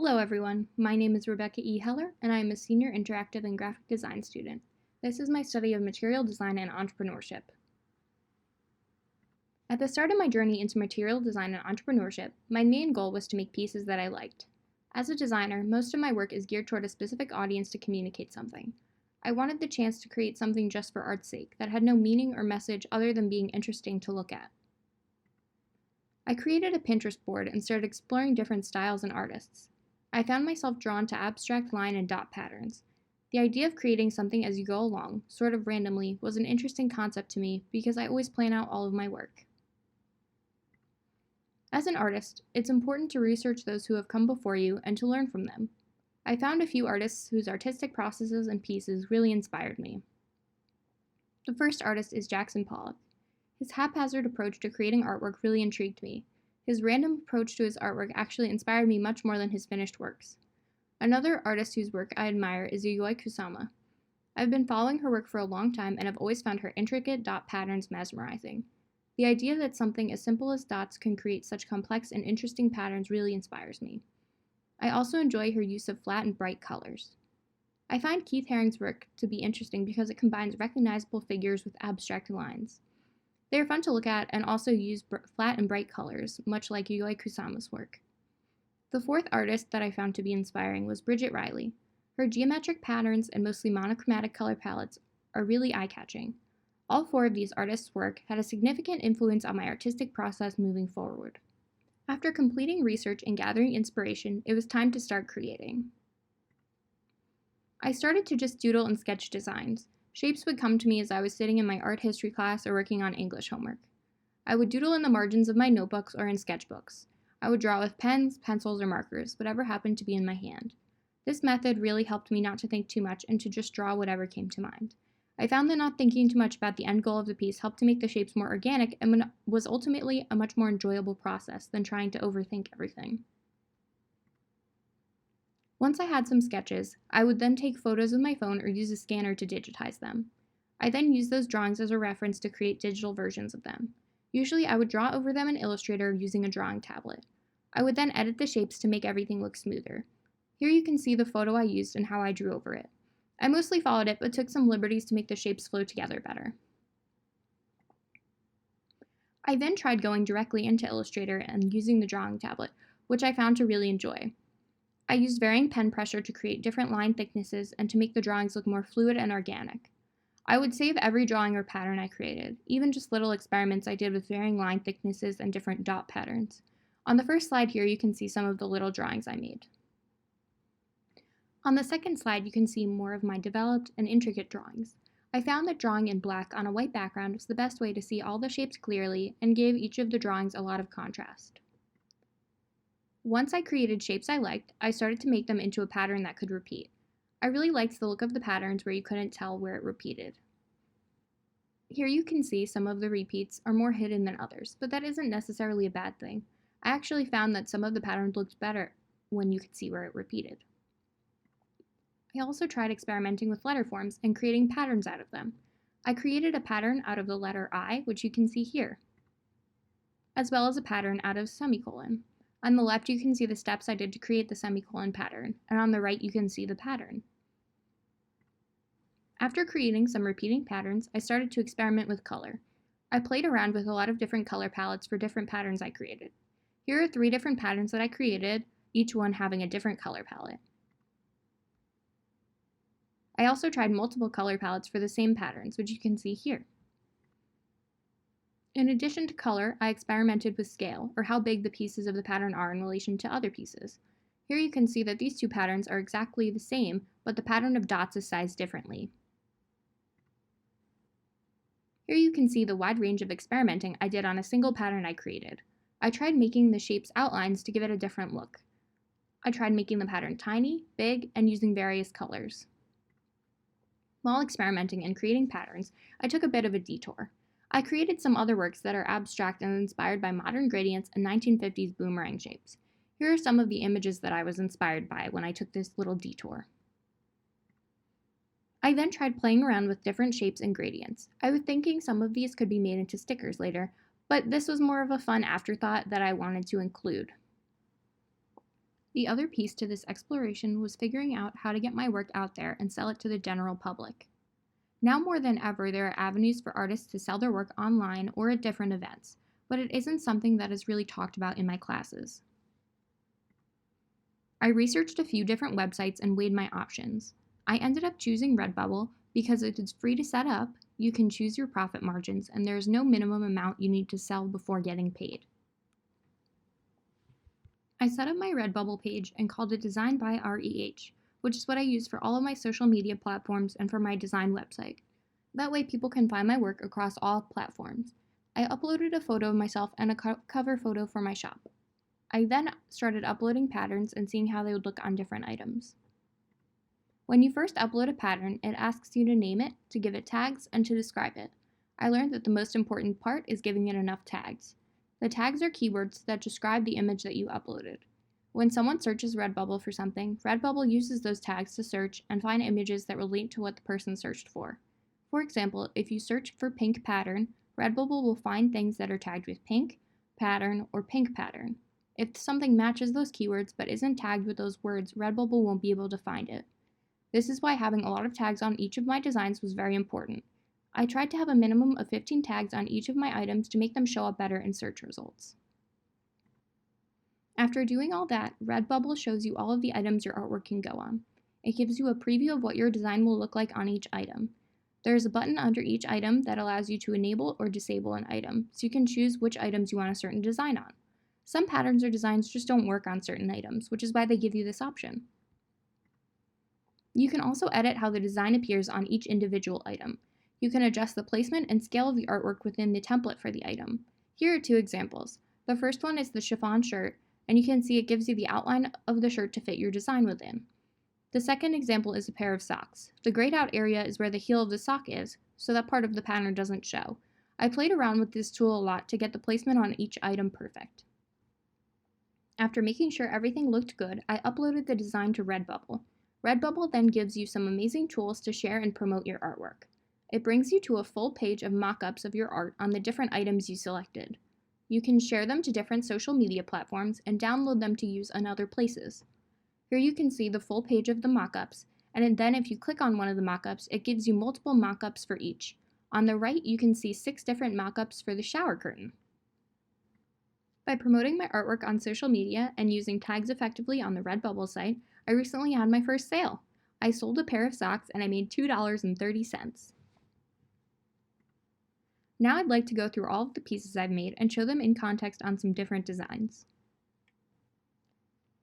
Hello everyone, my name is Rebecca E. Heller and I am a senior interactive and graphic design student. This is my study of material design and entrepreneurship. At the start of my journey into material design and entrepreneurship, my main goal was to make pieces that I liked. As a designer, most of my work is geared toward a specific audience to communicate something. I wanted the chance to create something just for art's sake that had no meaning or message other than being interesting to look at. I created a Pinterest board and started exploring different styles and artists. I found myself drawn to abstract line and dot patterns. The idea of creating something as you go along, sort of randomly, was an interesting concept to me because I always plan out all of my work. As an artist, it's important to research those who have come before you and to learn from them. I found a few artists whose artistic processes and pieces really inspired me. The first artist is Jackson Pollock. His haphazard approach to creating artwork really intrigued me. His random approach to his artwork actually inspired me much more than his finished works. Another artist whose work I admire is Yayoi Kusama. I've been following her work for a long time and have always found her intricate dot patterns mesmerizing. The idea that something as simple as dots can create such complex and interesting patterns really inspires me. I also enjoy her use of flat and bright colors. I find Keith Haring's work to be interesting because it combines recognizable figures with abstract lines. They are fun to look at and also use flat and bright colors, much like Yayoi Kusama's work. The fourth artist that I found to be inspiring was Bridget Riley. Her geometric patterns and mostly monochromatic color palettes are really eye-catching. All four of these artists' work had a significant influence on my artistic process moving forward. After completing research and gathering inspiration, it was time to start creating. I started to just doodle and sketch designs. Shapes would come to me as I was sitting in my art history class or working on English homework. I would doodle in the margins of my notebooks or in sketchbooks. I would draw with pens, pencils, or markers, whatever happened to be in my hand. This method really helped me not to think too much and to just draw whatever came to mind. I found that not thinking too much about the end goal of the piece helped to make the shapes more organic and was ultimately a much more enjoyable process than trying to overthink everything. Once I had some sketches, I would then take photos with my phone or use a scanner to digitize them. I then used those drawings as a reference to create digital versions of them. Usually I would draw over them in Illustrator using a drawing tablet. I would then edit the shapes to make everything look smoother. Here you can see the photo I used and how I drew over it. I mostly followed it, but took some liberties to make the shapes flow together better. I then tried going directly into Illustrator and using the drawing tablet, which I found to really enjoy. I used varying pen pressure to create different line thicknesses and to make the drawings look more fluid and organic. I would save every drawing or pattern I created, even just little experiments I did with varying line thicknesses and different dot patterns. On the first slide here, you can see some of the little drawings I made. On the second slide, you can see more of my developed and intricate drawings. I found that drawing in black on a white background was the best way to see all the shapes clearly and gave each of the drawings a lot of contrast. Once I created shapes I liked, I started to make them into a pattern that could repeat. I really liked the look of the patterns where you couldn't tell where it repeated. Here you can see some of the repeats are more hidden than others, but that isn't necessarily a bad thing. I actually found that some of the patterns looked better when you could see where it repeated. I also tried experimenting with letter forms and creating patterns out of them. I created a pattern out of the letter I, which you can see here, as well as a pattern out of semicolon. On the left, you can see the steps I did to create the semicolon pattern, and on the right, you can see the pattern. After creating some repeating patterns, I started to experiment with color. I played around with a lot of different color palettes for different patterns I created. Here are 3 different patterns that I created, each one having a different color palette. I also tried multiple color palettes for the same patterns, which you can see here. In addition to color, I experimented with scale, or how big the pieces of the pattern are in relation to other pieces. Here you can see that these 2 patterns are exactly the same, but the pattern of dots is sized differently. Here you can see the wide range of experimenting I did on a single pattern I created. I tried making the shape's outlines to give it a different look. I tried making the pattern tiny, big, and using various colors. While experimenting and creating patterns, I took a bit of a detour. I created some other works that are abstract and inspired by modern gradients and 1950s boomerang shapes. Here are some of the images that I was inspired by when I took this little detour. I then tried playing around with different shapes and gradients. I was thinking some of these could be made into stickers later, but this was more of a fun afterthought that I wanted to include. The other piece to this exploration was figuring out how to get my work out there and sell it to the general public. Now more than ever, there are avenues for artists to sell their work online or at different events, but it isn't something that is really talked about in my classes. I researched a few different websites and weighed my options. I ended up choosing Redbubble because it is free to set up, you can choose your profit margins, and there is no minimum amount you need to sell before getting paid. I set up my Redbubble page and called it Design by REH, which is what I use for all of my social media platforms and for my design website. That way people can find my work across all platforms. I uploaded a photo of myself and a cover photo for my shop. I then started uploading patterns and seeing how they would look on different items. When you first upload a pattern, it asks you to name it, to give it tags, and to describe it. I learned that the most important part is giving it enough tags. The tags are keywords that describe the image that you uploaded. When someone searches Redbubble for something, Redbubble uses those tags to search and find images that relate to what the person searched for. For example, if you search for pink pattern, Redbubble will find things that are tagged with pink, pattern, or pink pattern. If something matches those keywords but isn't tagged with those words, Redbubble won't be able to find it. This is why having a lot of tags on each of my designs was very important. I tried to have a minimum of 15 tags on each of my items to make them show up better in search results. After doing all that, Redbubble shows you all of the items your artwork can go on. It gives you a preview of what your design will look like on each item. There is a button under each item that allows you to enable or disable an item, so you can choose which items you want a certain design on. Some patterns or designs just don't work on certain items, which is why they give you this option. You can also edit how the design appears on each individual item. You can adjust the placement and scale of the artwork within the template for the item. Here are two examples. The first one is the chiffon shirt, and you can see it gives you the outline of the shirt to fit your design within. The second example is a pair of socks. The grayed out area is where the heel of the sock is, so that part of the pattern doesn't show. I played around with this tool a lot to get the placement on each item perfect. After making sure everything looked good, I uploaded the design to Redbubble. Redbubble then gives you some amazing tools to share and promote your artwork. It brings you to a full page of mock-ups of your art on the different items you selected. You can share them to different social media platforms and download them to use in other places. Here you can see the full page of the mock-ups, and then if you click on one of the mock-ups, it gives you multiple mock-ups for each. On the right, you can see 6 different mock-ups for the shower curtain. By promoting my artwork on social media and using tags effectively on the Redbubble site, I recently had my first sale. I sold a pair of socks and I made $2.30. Now I'd like to go through all of the pieces I've made and show them in context on some different designs.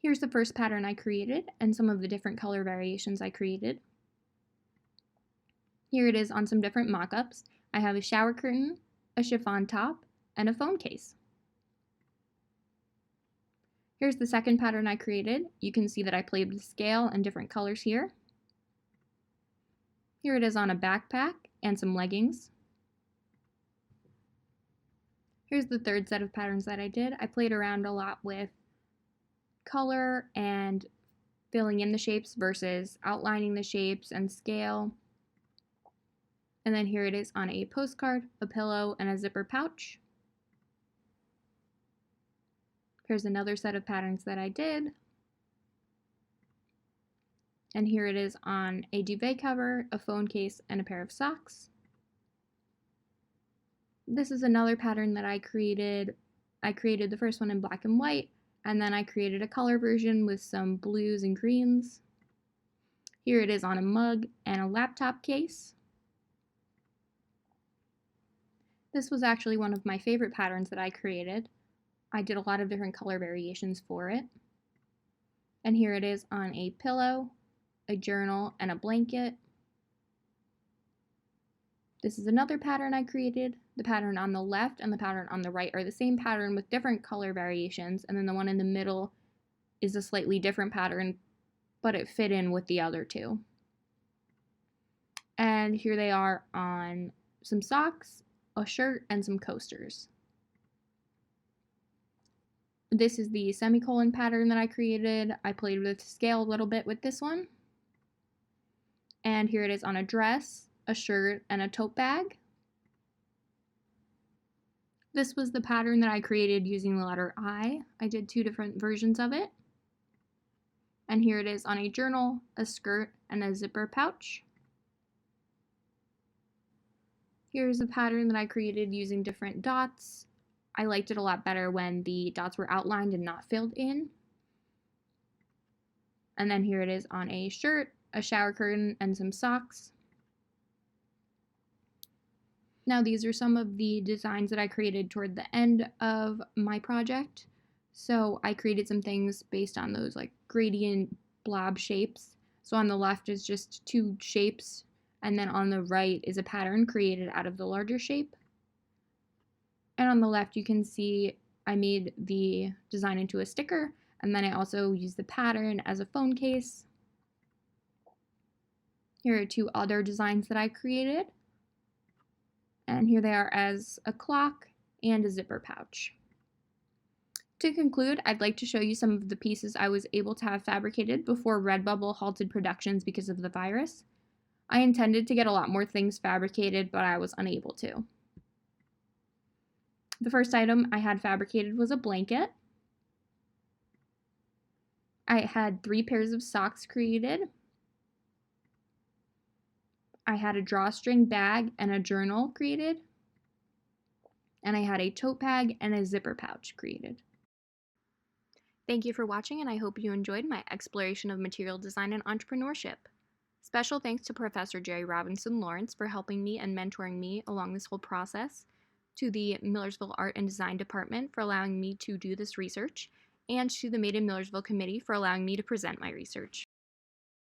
Here's the first pattern I created and some of the different color variations I created. Here it is on some different mock-ups. I have a shower curtain, a chiffon top, and a phone case. Here's the second pattern I created. You can see that I played with scale and different colors here. Here it is on a backpack and some leggings. Here's the third set of patterns that I did. I played around a lot with color and filling in the shapes versus outlining the shapes and scale. And then here it is on a postcard, a pillow, and a zipper pouch. Here's another set of patterns that I did. And here it is on a duvet cover, a phone case, and a pair of socks. This is another pattern that I created. I created the first one in black and white, and then I created a color version with some blues and greens. Here it is on a mug and a laptop case. This was actually one of my favorite patterns that I created. I did a lot of different color variations for it. And here it is on a pillow, a journal, and a blanket. This is another pattern I created. The pattern on the left and the pattern on the right are the same pattern with different color variations, and then the one in the middle is a slightly different pattern, but it fit in with the other two. And here they are on some socks, a shirt, and some coasters. This is the semicolon pattern that I created. I played with scale a little bit with this one. And here it is on a dress, a shirt, and a tote bag. This was the pattern that I created using the letter I. I did 2 different versions of it. And here it is on a journal, a skirt, and a zipper pouch. Here's a pattern that I created using different dots. I liked it a lot better when the dots were outlined and not filled in. And then here it is on a shirt, a shower curtain, and some socks. Now these are some of the designs that I created toward the end of my project. So I created some things based on those like gradient blob shapes. So on the left is just two shapes, and then on the right is a pattern created out of the larger shape. And on the left you can see I made the design into a sticker, and then I also used the pattern as a phone case. Here are two other designs that I created. And here they are as a clock and a zipper pouch. To conclude, I'd like to show you some of the pieces I was able to have fabricated before Redbubble halted productions because of the virus. I intended to get a lot more things fabricated, but I was unable to. The first item I had fabricated was a blanket. I had 3 pairs of socks created. I had a drawstring bag and a journal created. And I had a tote bag and a zipper pouch created. Thank you for watching, and I hope you enjoyed my exploration of material design and entrepreneurship. Special thanks to Professor Jerry Robinson Lawrence for helping me and mentoring me along this whole process, to the Millersville Art and Design Department for allowing me to do this research, and to the Made in Millersville Committee for allowing me to present my research.